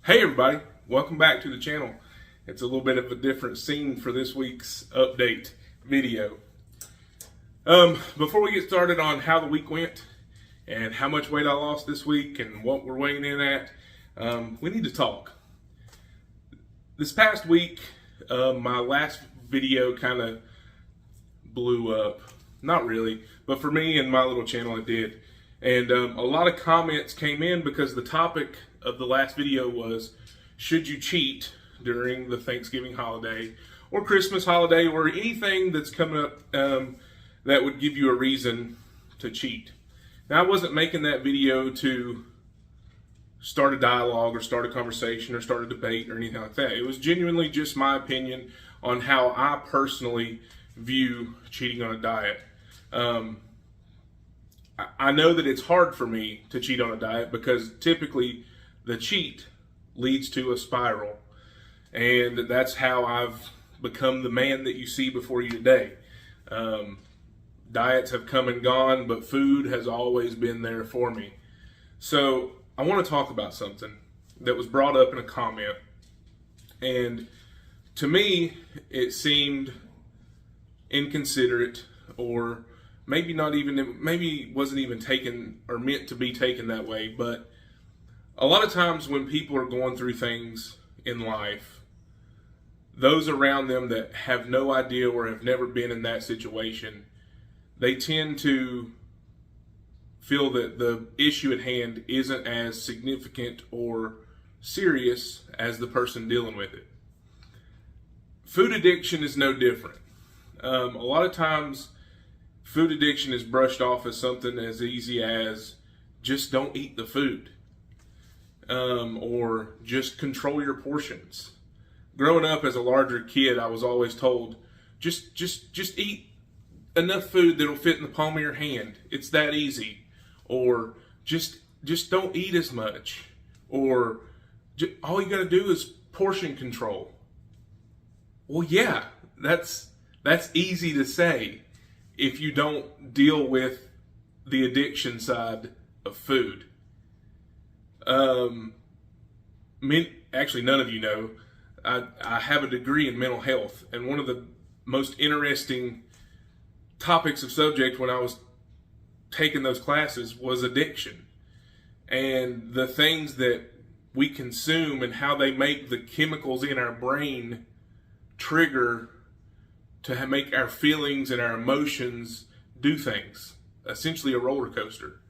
Hey everybody, welcome back to the channel. It's a little bit of a different scene for this week's update video. Before we get started on how the week went and how much weight I lost this week and what we're weighing in at, we need to talk. This past week, my last video kind of blew up. Not really, but for me and my little channel it did. And a lot of comments came in because the topic of the last video was, should you cheat during the Thanksgiving holiday or Christmas holiday or anything that's coming up that would give you a reason to cheat. Now, I wasn't making that video to start a dialogue or start a conversation or start a debate or anything like that. It was genuinely just my opinion on how I personally view cheating on a diet. I know that it's hard for me to cheat on a diet because typically the cheat leads to a spiral. And that's how I've become the man that you see before you today. Diets have come and gone, but food has always been there for me. So I want to talk about something that was brought up in a comment. And to me, it seemed inconsiderate, or maybe wasn't even taken or meant to be taken that way. But a lot of times when people are going through things in life, those around them that have no idea or have never been in that situation, they tend to feel that the issue at hand isn't as significant or serious as the person dealing with it. Food addiction is no different. A lot of times food addiction is brushed off as something as easy as just don't eat the food. Or just control your portions. Growing up as a larger kid, I was always told, just eat enough food that'll fit in the palm of your hand. It's that easy. Or just don't eat as much. Or all you gotta do is portion control. Well, yeah, that's easy to say if you don't deal with the addiction side of food. Actually, none of you know, I have a degree in mental health, and one of the most interesting topics of subject when I was taking those classes was addiction, and the things that we consume and how they make the chemicals in our brain trigger to make our feelings and our emotions do things, essentially a roller coaster.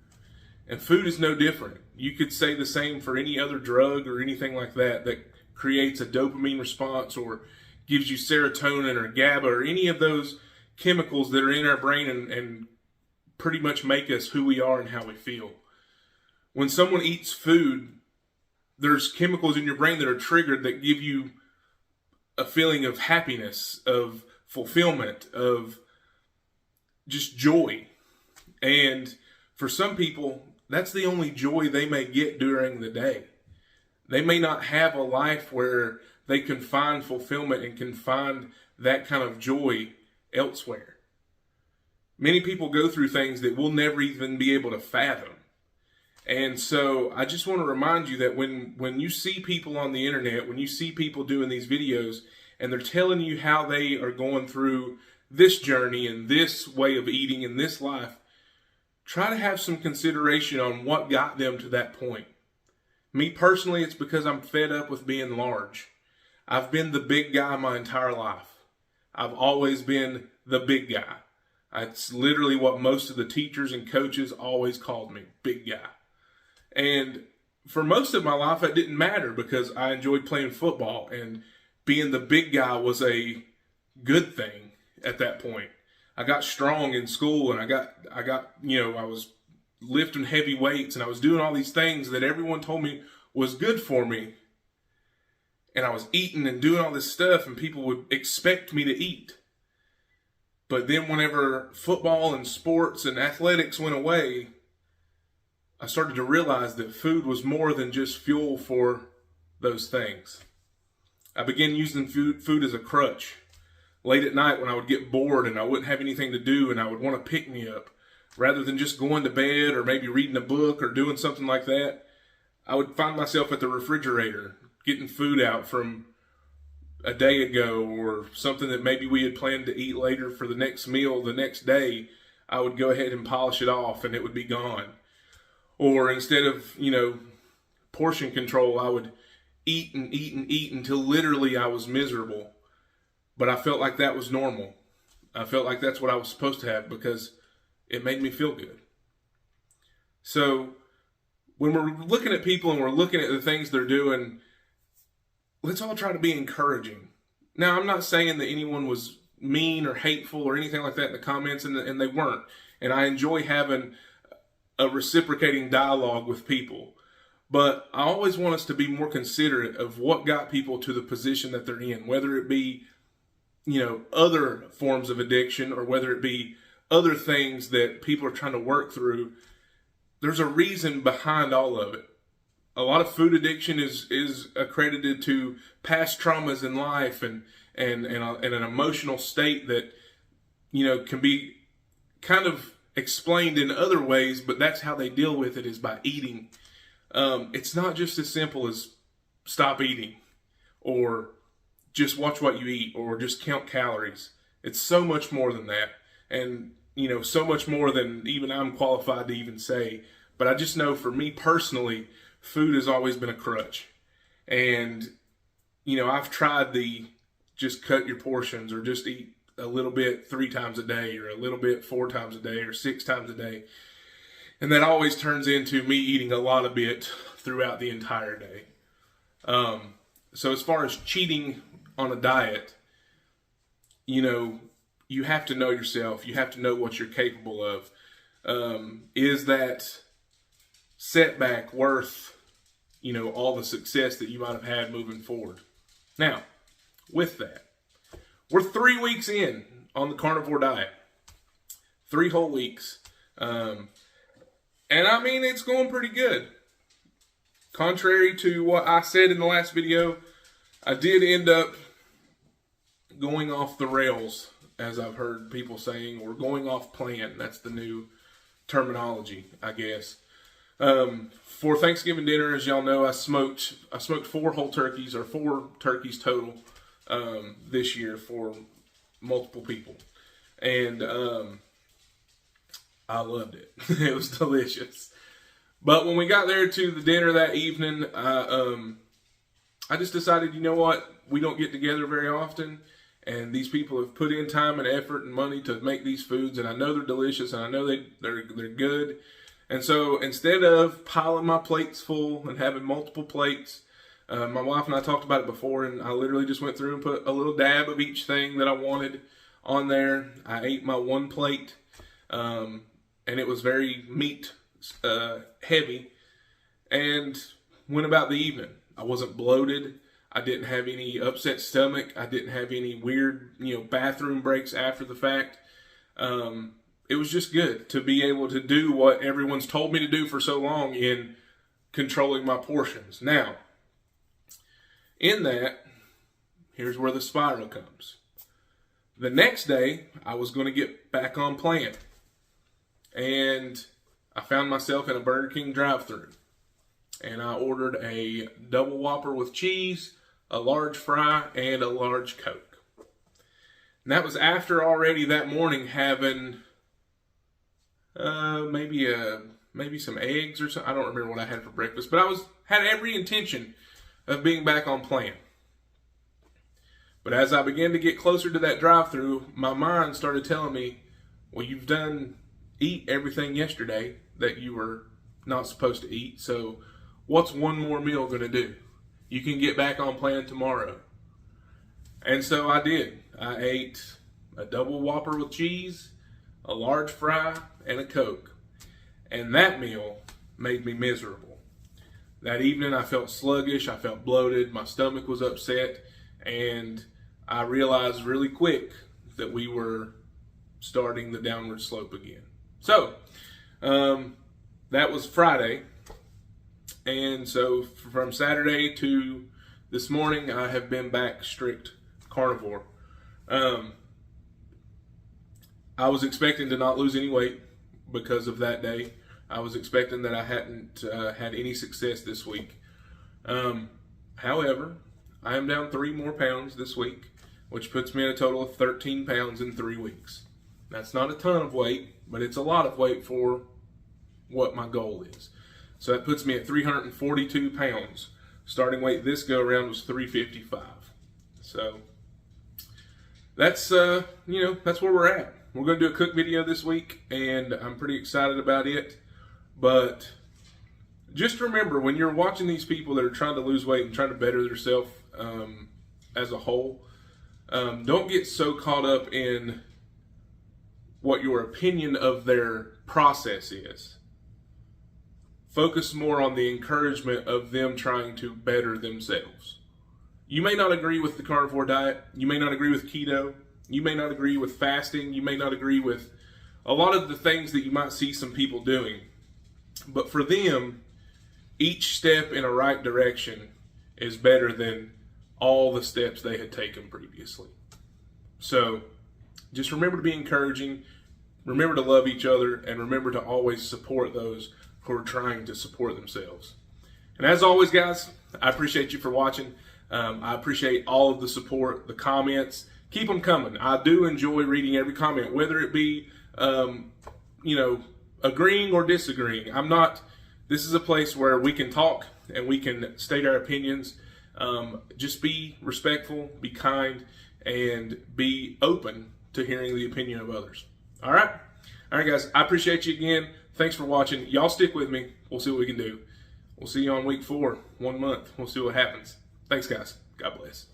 And food is no different. You could say the same for any other drug or anything like that that creates a dopamine response or gives you serotonin or GABA or any of those chemicals that are in our brain and pretty much make us who we are and how we feel. When someone eats food, there's chemicals in your brain that are triggered that give you a feeling of happiness, of fulfillment, of just joy. And for some people, that's the only joy they may get during the day. They may not have a life where they can find fulfillment and can find that kind of joy elsewhere. Many people go through things that we'll never even be able to fathom. And so I just want to remind you that when you see people on the internet, when you see people doing these videos and they're telling you how they are going through this journey and this way of eating and this life, try to have some consideration on what got them to that point. Me personally, it's because I'm fed up with being large. I've been the big guy my entire life. I've always been the big guy. That's literally what most of the teachers and coaches always called me, big guy. And for most of my life, it didn't matter because I enjoyed playing football, and being the big guy was a good thing at that point. I got strong in school, and I got, I was lifting heavy weights, and I was doing all these things that everyone told me was good for me. And I was eating and doing all this stuff, and people would expect me to eat. But then whenever football and sports and athletics went away, I started to realize that food was more than just fuel for those things. I began using food as a crutch. Late at night when I would get bored and I wouldn't have anything to do and I would want to pick me up, rather than just going to bed or maybe reading a book or doing something like that, I would find myself at the refrigerator getting food out from a day ago, or something that maybe we had planned to eat later for the next meal the next day, I would go ahead and polish it off and it would be gone. Or instead of, portion control, I would eat and eat and eat until literally I was miserable. But I felt like that was normal. I felt like that's what I was supposed to have because it made me feel good. So when we're looking at people and we're looking at the things they're doing, let's all try to be encouraging. Now, I'm not saying that anyone was mean or hateful or anything like that in the comments, and they weren't. And I enjoy having a reciprocating dialogue with people. But I always want us to be more considerate of what got people to the position that they're in, whether it be, other forms of addiction or whether it be other things that people are trying to work through. There's a reason behind all of it. A lot of food addiction is accredited to past traumas in life and an emotional state that, can be kind of explained in other ways, but that's how they deal with it, is by eating. It's not just as simple as stop eating or just watch what you eat or just count calories. It's so much more than that. And, so much more than even I'm qualified to even say. But I just know for me personally, food has always been a crutch. And, I've tried the just cut your portions or just eat a little bit 3 times a day or a little bit 4 times a day or 6 times a day. And that always turns into me eating a lot of it throughout the entire day. So as far as cheating on a diet, you have to know yourself. You have to know what you're capable of. Is that setback worth, all the success that you might have had moving forward? Now, with that, we're 3 weeks in on the carnivore diet. 3 whole weeks. And I mean, it's going pretty good. Contrary to what I said in the last video, I did end up going off the rails, as I've heard people saying, or going off plan. That's the new terminology, I guess. For Thanksgiving dinner, as y'all know, I smoked 4 whole turkeys, or 4 turkeys total, this year for multiple people. And I loved it. It was delicious. But when we got there to the dinner that evening, I just decided, you know what? We don't get together very often. And these people have put in time and effort and money to make these foods. And I know they're delicious. And I know they're good. And so instead of piling my plates full and having multiple plates, my wife and I talked about it before. And I literally just went through and put a little dab of each thing that I wanted on there. I ate my 1 plate. And it was very meat heavy, and went about the evening. I wasn't bloated. I didn't have any upset stomach. I didn't have any weird, bathroom breaks after the fact. It was just good to be able to do what everyone's told me to do for so long in controlling my portions. Now, in that, here's where the spiral comes. The next day, I was going to get back on plan. And I found myself in a Burger King drive-thru. And I ordered a double Whopper with cheese, a large fry, and a large Coke. And that was after already that morning having maybe some eggs or something. I don't remember what I had for breakfast. But I had every intention of being back on plan. But as I began to get closer to that drive-thru, my mind started telling me, well, you've eat everything yesterday that you were not supposed to eat. So what's one more meal going to do? You can get back on plan tomorrow. And so I did. I ate a double Whopper with cheese, a large fry, and a Coke. And that meal made me miserable. That evening I felt sluggish, I felt bloated, my stomach was upset, and I realized really quick that we were starting the downward slope again. So, that was Friday, and so from Saturday to this morning, I have been back strict carnivore. I was expecting to not lose any weight because of that day. I was expecting that I hadn't had any success this week. However, I am down 3 more pounds this week, which puts me at a total of 13 pounds in 3 weeks. That's not a ton of weight, but it's a lot of weight for what my goal is. So that puts me at 342 pounds. Starting weight this go around was 355. So that's that's where we're at. We're going to do a cook video this week, and I'm pretty excited about it. But just remember, when you're watching these people that are trying to lose weight and trying to better themselves as a whole, don't get so caught up in what your opinion of their process is. Focus more on the encouragement of them trying to better themselves. You may not agree with the carnivore diet. You may not agree with keto. You may not agree with fasting. You may not agree with a lot of the things that you might see some people doing. But for them, each step in a right direction is better than all the steps they had taken previously. So just remember to be encouraging, remember to love each other, and remember to always support those who are trying to support themselves. And as always, guys, I appreciate you for watching. I appreciate all of the support, the comments. Keep them coming. I do enjoy reading every comment, whether it be, agreeing or disagreeing. This is a place where we can talk and we can state our opinions. Just be respectful, be kind, and be open to hearing the opinion of others. All right, guys, I appreciate you again. Thanks for watching. Y'all stick with me. We'll see what we can do. We'll see you on week 4, 1 month. We'll see what happens. Thanks, guys. God bless.